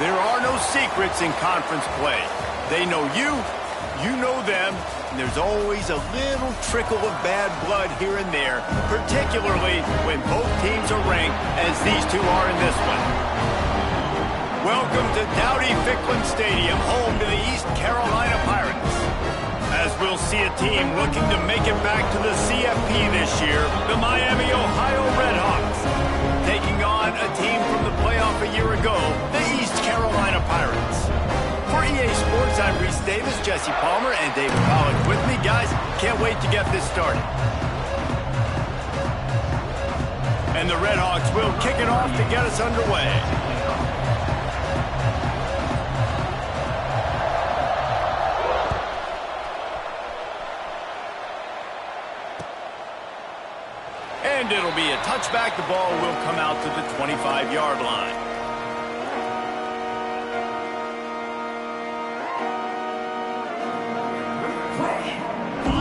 There are no secrets in conference play. They know you, you know them, and there's always a little trickle of bad blood here and there, particularly when both teams are ranked as these two are in this one. Welcome to Dowdy-Ficklin Stadium, home to the East Carolina Pirates. As we'll see a team looking to make it back to the CFP this year, the Miami, Ohio Redhawks, taking on a team from the playoff a year ago, the East Carolina Pirates. For EA Sports, I'm Reese Davis, Jesse Palmer, and David Pollack with me. Guys, can't wait to get this started. And the Redhawks will kick it off to get us underway. And it'll be a touchback. The ball will come out to the 25-yard line.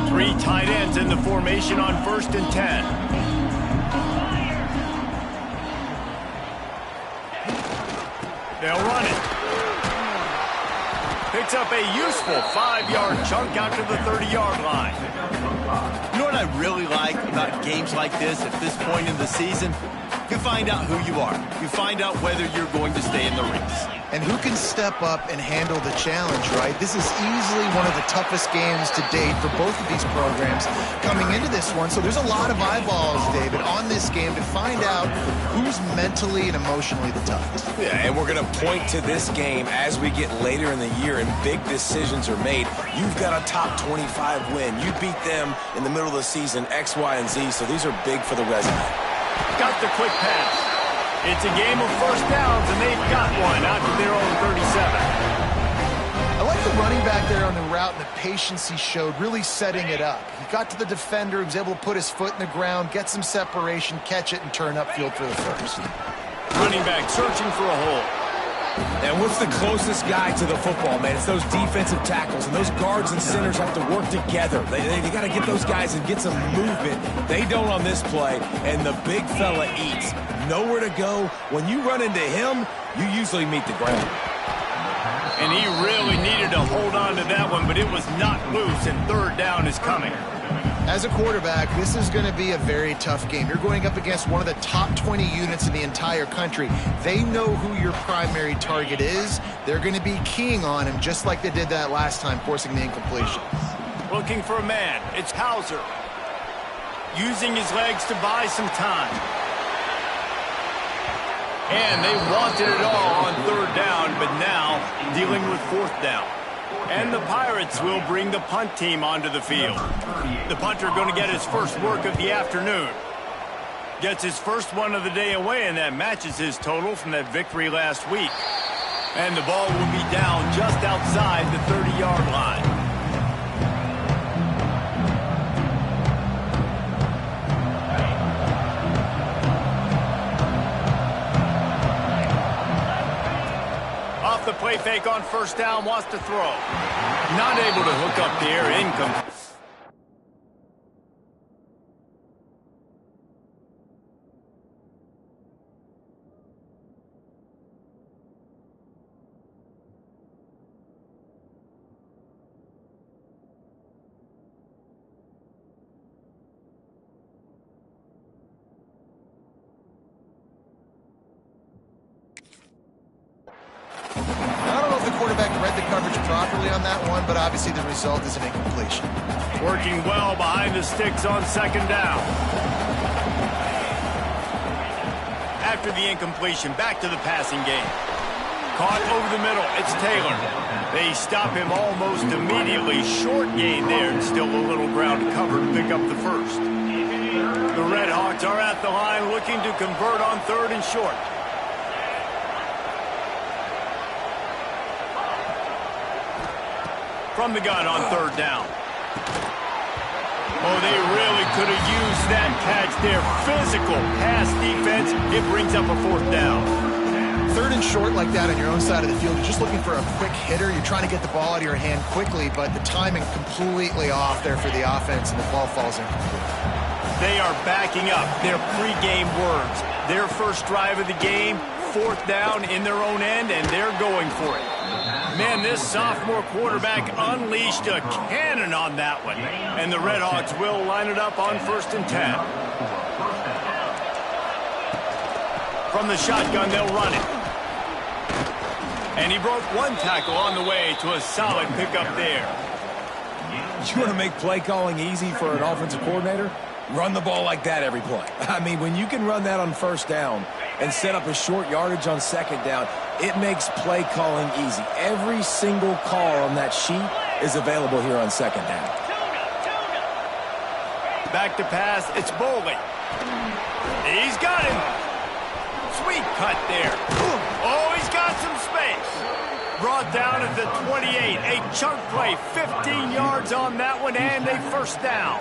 Three tight ends in the formation on 1st and 10. They'll run it. Picks up a useful 5-yard chunk out to the 30-yard line. You know what I really like about games like this at this point in the season? You find out who you are. You find out whether you're going to stay in the race. And who can step up and handle the challenge, right? This is easily one of the toughest games to date for both of these programs coming into this one. So there's a lot of eyeballs, David, on this game to find out who's mentally and emotionally the toughest. Yeah, and we're going to point to this game as we get later in the year and big decisions are made. You've got a top 25 win. You beat them in the middle of the season, X, Y, and Z, so these are big for the resume. Got the quick pass. It's a game of first downs, and they've got one out to their own 37. I like the running back there on the route and the patience he showed, really setting it up. He got to the defender, he was able to put his foot in the ground, get some separation, catch it, and turn upfield for the first. Running back searching for a hole. And what's the closest guy to the football, man? It's those defensive tackles, and those guards and centers have to work together. They got to get those guys and get some movement. They don't on this play, and the big fella eats. Nowhere to go. When you run into him, you usually meet the ground. And he really needed to hold on to that one, but it was not loose, and third down is coming. As a quarterback, this is going to be a very tough game. You're going up against one of the top 20 units in the entire country. They know who your primary target is. They're going to be keying on him just like they did that last time, forcing the incompletion. Looking for a man. It's Hauser. Using his legs to buy some time. And they wanted it all on third down, but now dealing with fourth down. And the Pirates will bring the punt team onto the field. The punter going to get his first work of the afternoon. Gets his first one of the day away, and that matches his total from that victory last week. And the ball will be down just outside the 30-yard line. The play fake on first down, wants to throw. Not able to hook up the air, incomplete. Properly on that one, but obviously the result is an incompletion. Working well behind the sticks on second down. After the incompletion, back to the passing game. Caught over the middle, it's Taylor. They stop him almost immediately. Short gain there, and still a little ground to cover to pick up the first. The Redhawks are at the line looking to convert on third and short. From the gun on third down. Oh, they really could have used that catch there. Physical pass defense. It brings up a fourth down. Third and short like that on your own side of the field, you're just looking for a quick hitter. You're trying to get the ball out of your hand quickly, but the timing completely off there for the offense, and the ball falls incomplete. They are backing up their pregame words. Their first drive of the game, 4th down in their own end, and they're going for it. Man, this sophomore quarterback unleashed a cannon on that one. And the Redhawks will line it up on 1st and 10. From the shotgun, they'll run it. And he broke one tackle on the way to a solid pickup there. You want to make play calling easy for an offensive coordinator? Run the ball like that every play. I mean, when you can run that on 1st down and set up a short yardage on 2nd down, it makes play calling easy. Every single call on that sheet is available here on 2nd down. Back to pass, it's Boley. He's got him. Sweet cut there. Oh, he's got some space. Brought down at the 28. A chunk play, 15 yards on that one, and a 1st down.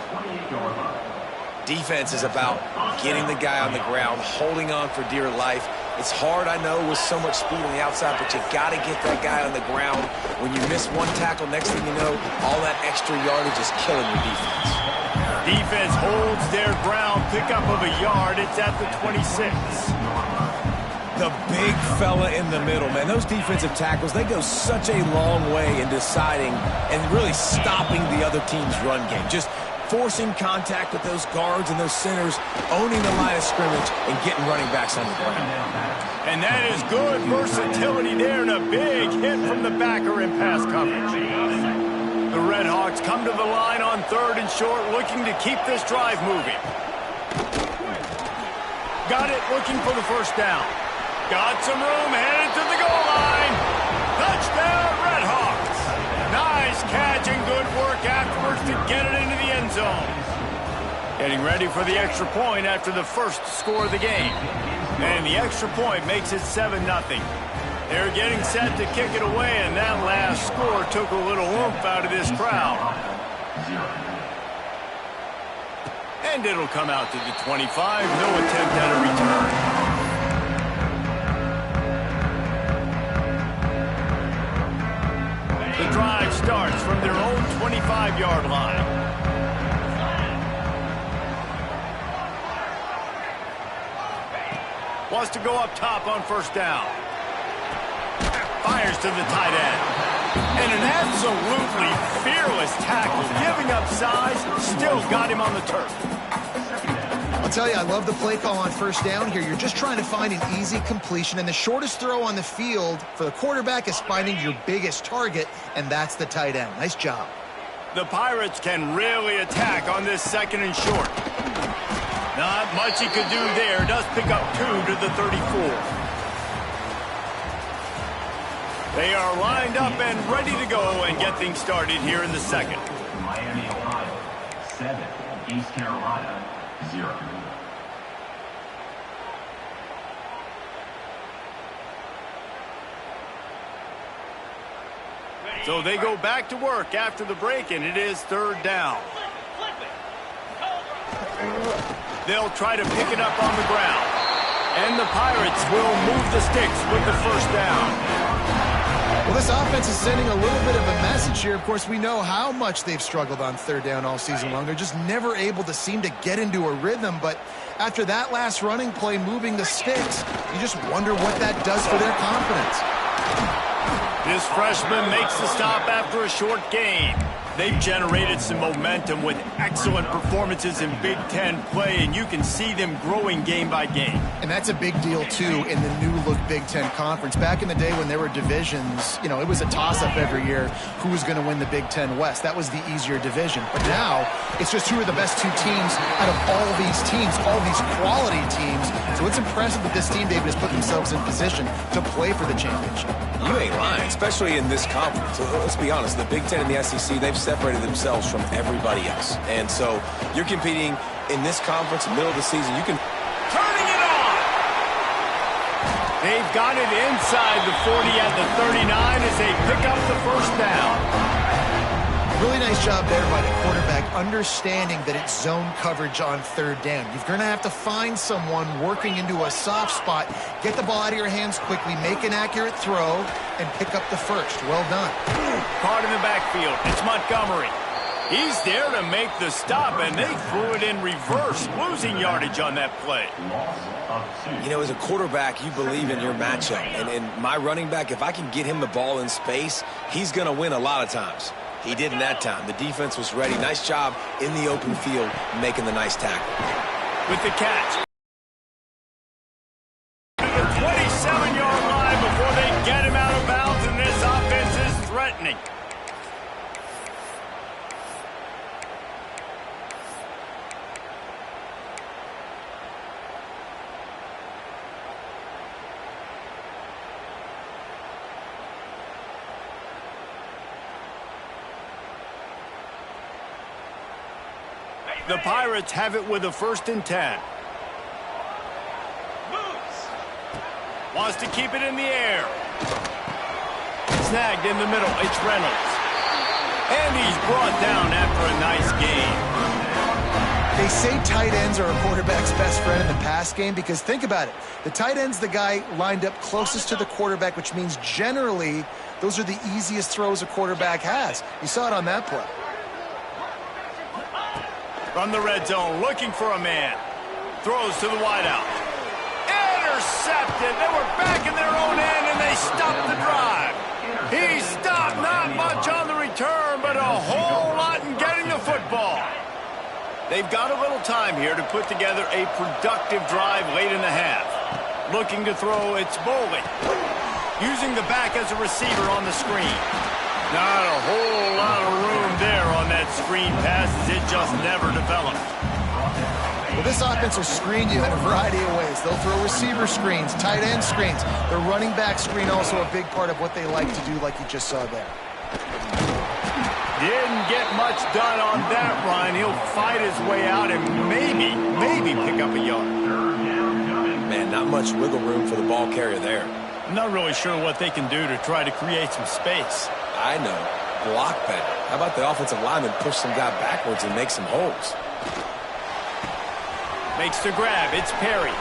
Defense is about getting the guy on the ground, holding on for dear life. It's hard, I know, with so much speed on the outside, but you got to get that guy on the ground. When you miss one tackle, next thing you know, all that extra yardage is killing your defense. Defense holds their ground, pickup of a yard. It's at the 26. The big fella in the middle, man. Those defensive tackles, they go such a long way in deciding and really stopping the other team's run game. Just forcing contact with those guards and those centers, owning the line of scrimmage, and getting running backs on the ground. And that is good versatility there, and a big hit from the backer in pass coverage. The Redhawks come to the line on 3rd and short, looking to keep this drive moving. Got it, looking for the 1st down. Got some room, headed to the goal line. Touchdown, Redhawks. Nice catch and good work afterwards to get it into the end zone. Getting ready for the extra point after the first score of the game. And the extra point makes it 7-0. They're getting set to kick it away, and that last score took a little oomph out of this crowd. And it'll come out to the 25. No attempt at a return. The drive starts from their own 25-yard line. Wants to go up top on 1st down. Fires to the tight end. And an absolutely fearless tackle, giving up size, still got him on the turf. I'll tell you, I love the play call on 1st down here. You're just trying to find an easy completion, and the shortest throw on the field for the quarterback is finding your biggest target, and that's the tight end. Nice job. The Pirates can really attack on this 2nd and short. Not much he could do there. Does pick up 2 to the 34. They are lined up and ready to go and get things started here in the 2nd. Miami, Ohio, 7. East Carolina, 0. So they go back to work after the break, and it is 3rd down. They'll try to pick it up on the ground. And the Pirates will move the sticks with the 1st down. Well, this offense is sending a little bit of a message here. Of course, we know how much they've struggled on 3rd down all season long. They're just never able to seem to get into a rhythm. But after that last running play, moving the sticks, you just wonder what that does for their confidence. This freshman makes the stop after a short gain. They've generated some momentum with excellent performances in Big Ten play, and you can see them growing game by game. And that's a big deal, too, in the new-look Big Ten Conference. Back in the day when there were divisions, you know, it was a toss-up every year who was going to win the Big Ten West. That was the easier division. But now, it's just who are the best 2 teams out of all these teams, all these quality teams. So it's impressive that this team, David, has put themselves in position to play for the championship. You ain't lying, especially in this conference. Let's be honest, the Big Ten and the SEC, they've separated themselves from everybody else. And so you're competing in this conference, middle of the season. You can... Turning it on! They've got it inside the 40 at the 39 as they pick up the 1st down. Really nice job there by the quarterback, understanding that it's zone coverage on 3rd down. You're going to have to find someone working into a soft spot, get the ball out of your hands quickly, make an accurate throw, and pick up the 1st. Well done. Caught in the backfield. It's Montgomery. He's there to make the stop, and they threw it in reverse, losing yardage on that play. You know, as a quarterback, you believe in your matchup. And my running back, if I can get him the ball in space, he's going to win a lot of times. He didn't that time. The defense was ready. Nice job in the open field making the nice tackle. With the catch. To the 27-yard line before they get him out of bounds, and this offense is threatening. The Pirates have it with a 1st and 10. Wants to keep it in the air. Snagged in the middle. It's Reynolds. And he's brought down after a nice gain. They say tight ends are a quarterback's best friend in the pass game because think about it. The tight end's the guy lined up closest to the quarterback, which means generally those are the easiest throws a quarterback has. You saw it on that play. From the red zone, looking for a man. Throws to the wideout. Intercepted. They were back in their own end, and they stopped the drive. He stopped, not much on the return, but a whole lot in getting the football. They've got a little time here to put together a productive drive late in the half. Looking to throw, it's Bowling. Using the back as a receiver on the screen. Not a whole lot of room there on that screen pass as it just never developed. Well, this offense will screen you in a variety of ways. They'll throw receiver screens, tight end screens. The running back screen also a big part of what they like to do, like you just saw there. Didn't get much done on that run. He'll fight his way out and maybe pick up a yard. Man, not much wiggle room for the ball carrier there. I'm not really sure what they can do to try to create some space. I know. Block better. How about the offensive lineman push some guy backwards and make some holes? Makes the grab. It's Perry.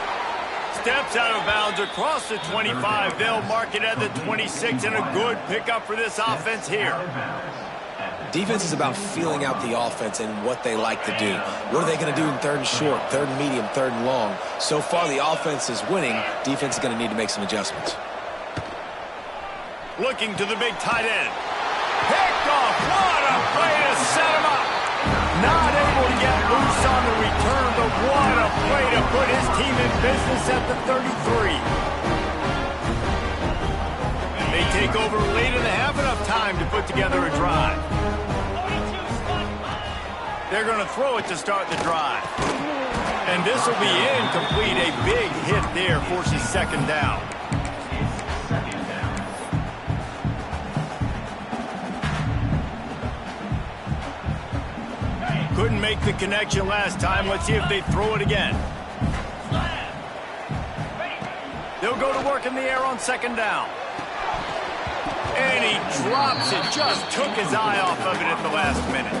Steps out of bounds across the 25. They'll mark it at the 26, and a good pickup for this offense here. Defense is about feeling out the offense and what they like to do. What are they going to do in 3rd and short, 3rd and medium, 3rd and long? So far, the offense is winning. Defense is going to need to make some adjustments. Looking to the big tight end. Picked off. What a play to set him up. Not able to get loose on the return, but what a play to put his team in business at the 33. They take over late in the half, enough time to put together a drive. They're going to throw it to start the drive. And this will be incomplete. A big hit there forces 2nd down. Couldn't make the connection last time. Let's see if they throw it again. They'll go to work in the air on 2nd down. And he drops it. Just took his eye off of it at the last minute.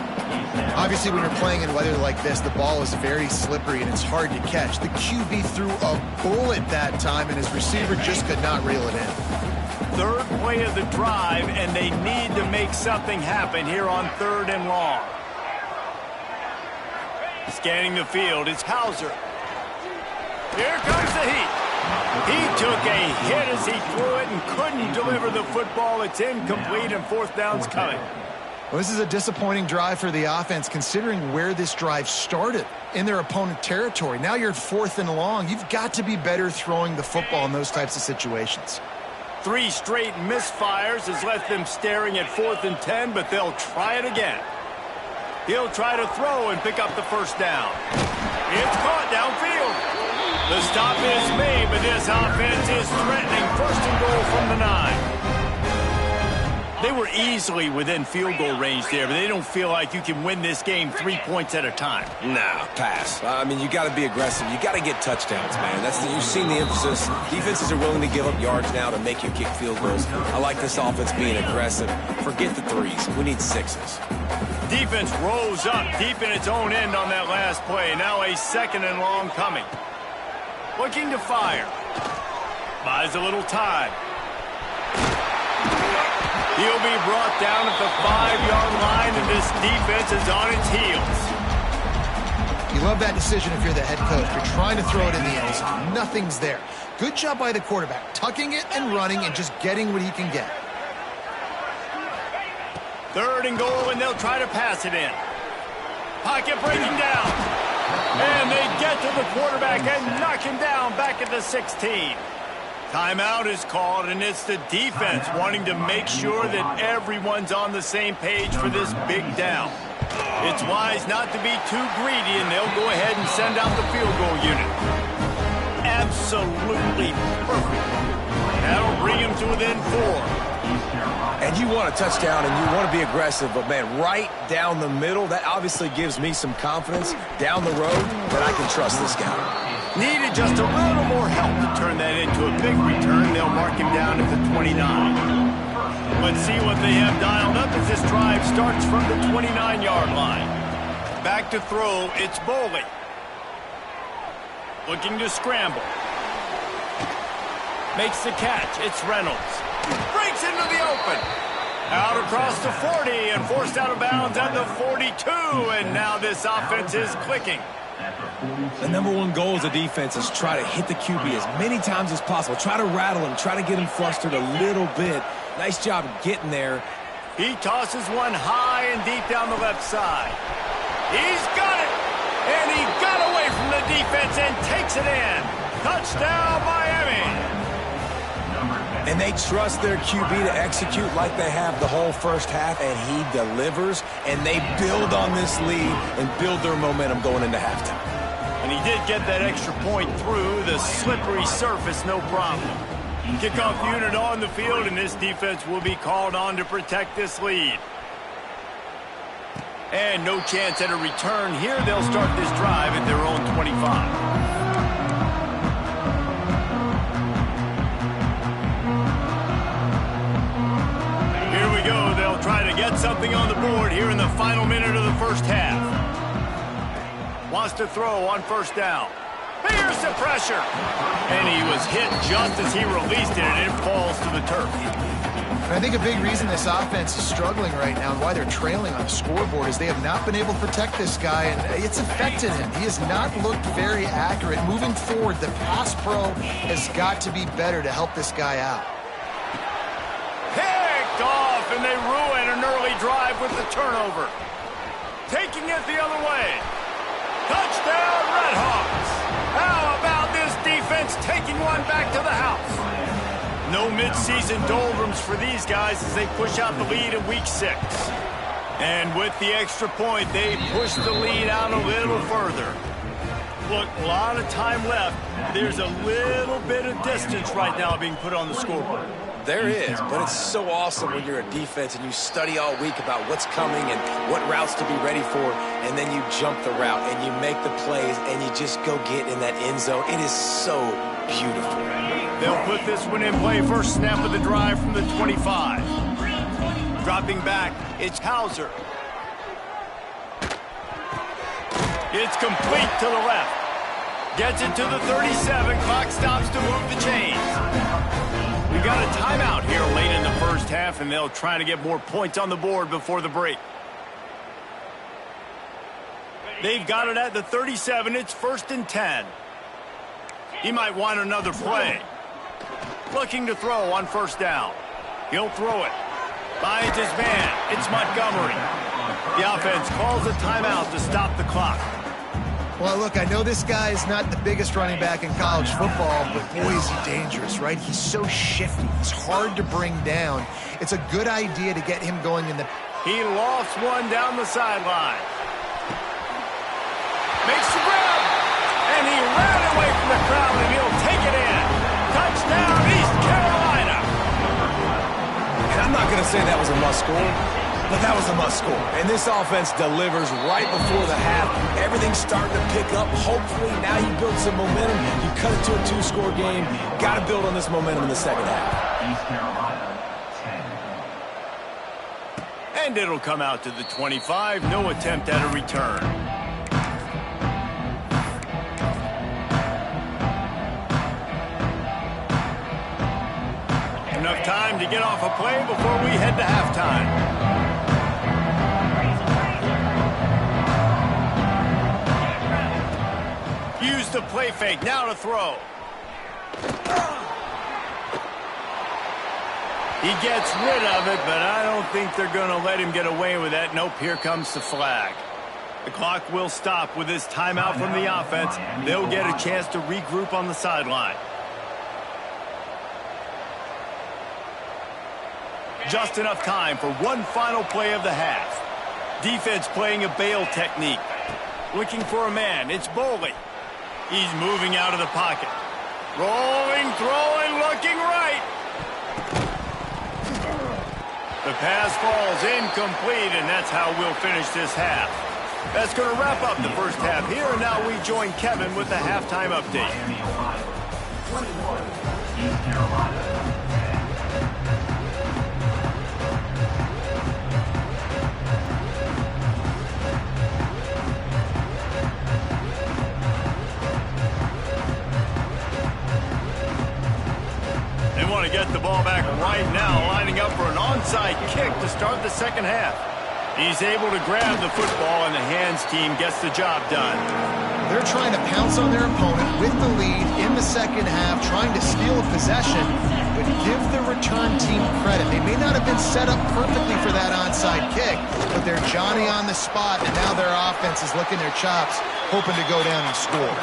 Obviously, when you're playing in weather like this, the ball is very slippery and it's hard to catch. The QB threw a bullet that time, and his receiver just could not reel it in. 3rd play of the drive, and they need to make something happen here on 3rd and long. Scanning the field, it's Hauser. Here comes the heat. He took a hit as he threw it and couldn't deliver the football. It's incomplete, and 4th down's coming. Well, this is a disappointing drive for the offense, considering where this drive started, in their opponent territory. Now you're at 4th and long. You've got to be better throwing the football in those types of situations. 3 straight misfires has left them staring at 4th and 10, but they'll try it again. He'll try to throw and pick up the 1st down. It's caught downfield. The stop is made, but this offense is threatening. 1st and goal from the 9. They were easily within field goal range there, but they don't feel like you can win this game 3 points at a time. Nah, pass. I mean, you got to be aggressive. You got to get touchdowns, man. You've seen the emphasis. Defenses are willing to give up yards now to make you kick field goals. I like this offense being aggressive. Forget the 3s. We need 6s. Defense rose up deep in its own end on that last play. Now a 2nd and long coming. Looking to fire. Buys a little time. He'll be brought down at the 5-yard line, and this defense is on its heels. You love that decision if you're the head coach. You're trying to throw it in the end zone. Nothing's there. Good job by the quarterback, tucking it and running and just getting what he can get. 3rd and goal, and they'll try to pass it in. Pocket breaking down. And they get to the quarterback and knock him down back at the 16. Timeout is called, and it's the defense wanting to make sure that everyone's on the same page for this big down. It's wise not to be too greedy, and they'll go ahead and send out the field goal unit. Absolutely perfect. That'll bring him to within 4. And you want a touchdown, and you want to be aggressive, but, man, right down the middle, that obviously gives me some confidence down the road that I can trust this guy. Needed just a little more help to turn that into a big return. They'll mark him down at the 29. Let's see what they have dialed up as this drive starts from the 29-yard line. Back to throw, it's Boley. Looking to scramble. Makes the catch, it's Reynolds. Breaks into the open. Out across the 40 and forced out of bounds at the 42. And now this offense is clicking. The #1 goal as a defense is try to hit the QB as many times as possible. Try to rattle him. Try to get him flustered a little bit. Nice job getting there. He tosses one high and deep down the left side. He's got it. And he got away from the defense and takes it in. Touchdown, Miami. And they trust their QB to execute like they have the whole first half, and he delivers, and they build on this lead and build their momentum going into halftime. And he did get that extra point through the slippery surface, no problem. Kickoff unit on the field, and this defense will be called on to protect this lead. And no chance at a return here. They'll start this drive at their own 25. Try to get something on the board here in the final minute of the first half. Wants to throw on 1st down. Fierce the pressure. And he was hit just as he released it, and it falls to the turf. And I think a big reason this offense is struggling right now and why they're trailing on the scoreboard is they have not been able to protect this guy, and it's affected him. He has not looked very accurate. Moving forward, the pass pro has got to be better to help this guy out. Off, and they ruin an early drive with the turnover. Taking it the other way. Touchdown, Redhawks. How about this defense taking one back to the house? No midseason doldrums for these guys as they push out the lead in week 6. And with the extra point, they push the lead out a little further. Look, a lot of time left. There's a little bit of distance right now being put on the scoreboard. There is, but it's so awesome when you're a defense and you study all week about what's coming and what routes to be ready for, and then you jump the route and you make the plays and you just go get in that end zone. It is so beautiful. They'll put this one in play. First snap of the drive from the 25. Dropping back, it's Hauser. It's complete to the left. Gets it to the 37. Clock stops to move the chains. We got a timeout here late in the first half, and they'll try to get more points on the board before the break. They've got it at the 37. It's 1st and 10. He might want another play. Looking to throw on 1st down. He'll throw it. Finds his man. It's Montgomery. The offense calls a timeout to stop the clock. Well, look, I know this guy is not the biggest running back in college football, but boy, is he dangerous, right? He's so shifty. He's hard to bring down. It's a good idea to get him going in the... He lofts one down the sideline. Makes the grab. And he ran away from the crowd, and he'll take it in. Touchdown, East Carolina. And I'm not going to say that was a must score, but that was a must score. And this offense delivers right before the half. Everything's starting to pick up. Hopefully now you build some momentum. You cut it to a 2-score game. Got to build on this momentum in the second half. East Carolina, 10. And it'll come out to the 25. No attempt at a return. enough time to get off a play before we head to halftime. Use the play fake, now to throw. He gets rid of it, but I don't think they're going to let him get away with that. Nope, here comes the flag. The clock will stop with this timeout from the offense. They'll get a chance to regroup on the sideline. Just enough time for one final play of the half. Defense playing a bail technique. Looking for a man. It's Boley. He's moving out of the pocket. Rolling, throwing, looking right. The pass falls incomplete, and that's how we'll finish this half. That's going to wrap up the first half here, and now we join Kevin with the halftime update. Miami, Ohio. 21, East Carolina. They want to get the ball back right now, lining up for an onside kick to start the second half. He's able to grab the football, and the hands team gets the job done. They're trying to pounce on their opponent with the lead in the second half, trying to steal a possession, but give the return team credit. They may not have been set up perfectly for that onside kick, but they're Johnny on the spot, and now their offense is licking their chops, hoping to go down and score.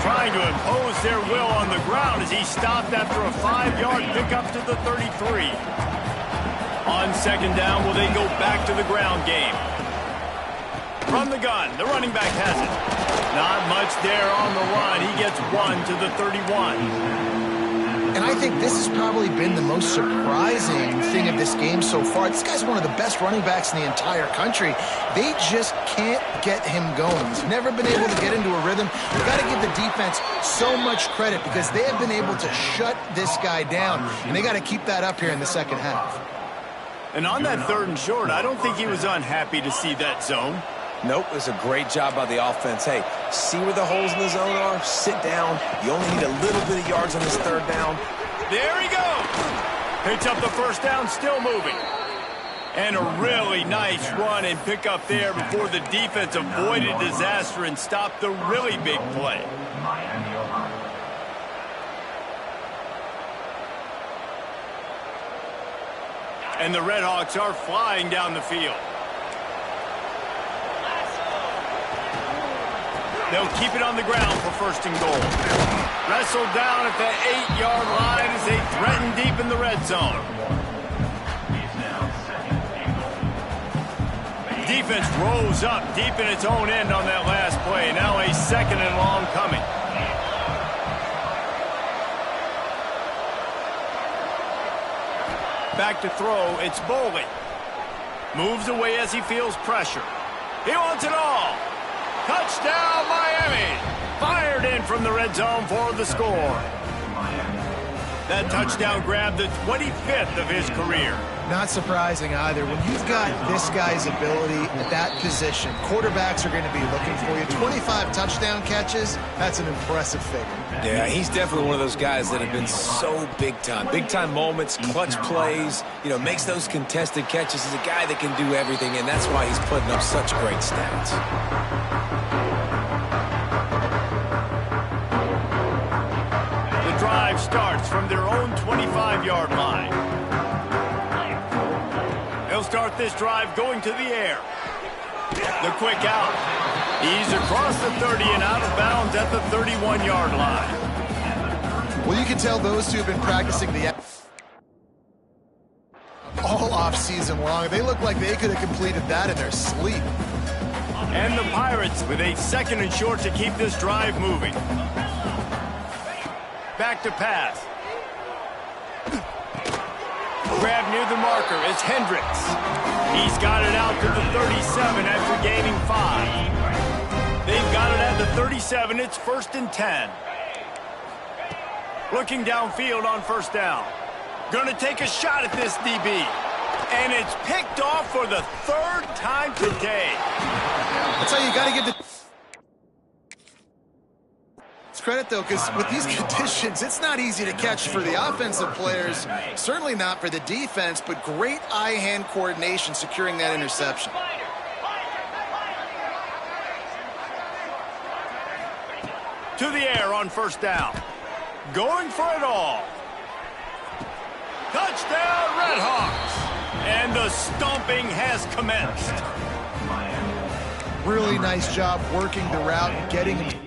Trying to impose their will on the ground as he stopped after a 5-yard pickup to the 33. On second down, will they go back to the ground game? From the gun, the running back has it. Not much there on the run. He gets one to the 31. And I think this has probably been the most surprising thing of this game so far. This guy's one of the best running backs in the entire country. They just can't get him going. He's never been able to get into a rhythm. You've got to give the defense so much credit because they have been able to shut this guy down, and they got to keep that up here in the second half. And on that third and short, I don't think he was unhappy to see that zone. Nope, it's a great job by the offense. Hey, see where the holes in the zone are? Sit down. You only need a little bit of yards on this third down. There he goes. Picks up the first down, still moving. And a really nice run and pick up there before the defense avoided disaster and stopped the really big play. Miami, Ohio. And the Redhawks are flying down the field. They'll keep it on the ground for first and goal. Wrestled down at the 8-yard line as they threaten deep in the red zone. Defense rose up deep in its own end on that last play. Now a second and long coming. Back to throw, it's Boley. Moves away as he feels pressure. He wants it all. Touchdown, Miami! Fired in from the red zone for the score. That touchdown grabbed the 25th of his career. Not surprising either. When you've got this guy's ability at that position, quarterbacks are going to be looking for you. 25 touchdown catches, that's an impressive figure. Yeah, he's definitely one of those guys that have been so big time. Big time moments, clutch plays, makes those contested catches. He's a guy that can do everything, and that's why he's putting up such great stats. The drive starts from their own 25-yard line. They'll start this drive going to the air. The quick out. He's across the 30 and out of bounds at the 31-yard line. Well, you can tell those two have been practicing all off season long. They look like they could have completed that in their sleep. And the Pirates with a second and short to keep this drive moving. Back to pass. Grab near the marker. It's Hendricks. He's got it out to the 37 after gaining 5. They've got it at the 37. It's 1st and 10. Looking downfield on first down. Going to take a shot at this DB. And it's picked off for the 3rd time today. That's how you got to get the... It's credit, though, because with these conditions, it's not easy to catch for the offensive players, certainly not for the defense, but great eye-hand coordination securing that interception. To the air on first down. Going for it all. Touchdown, Redhawks! And the stomping has commenced. Really nice job working the route and getting him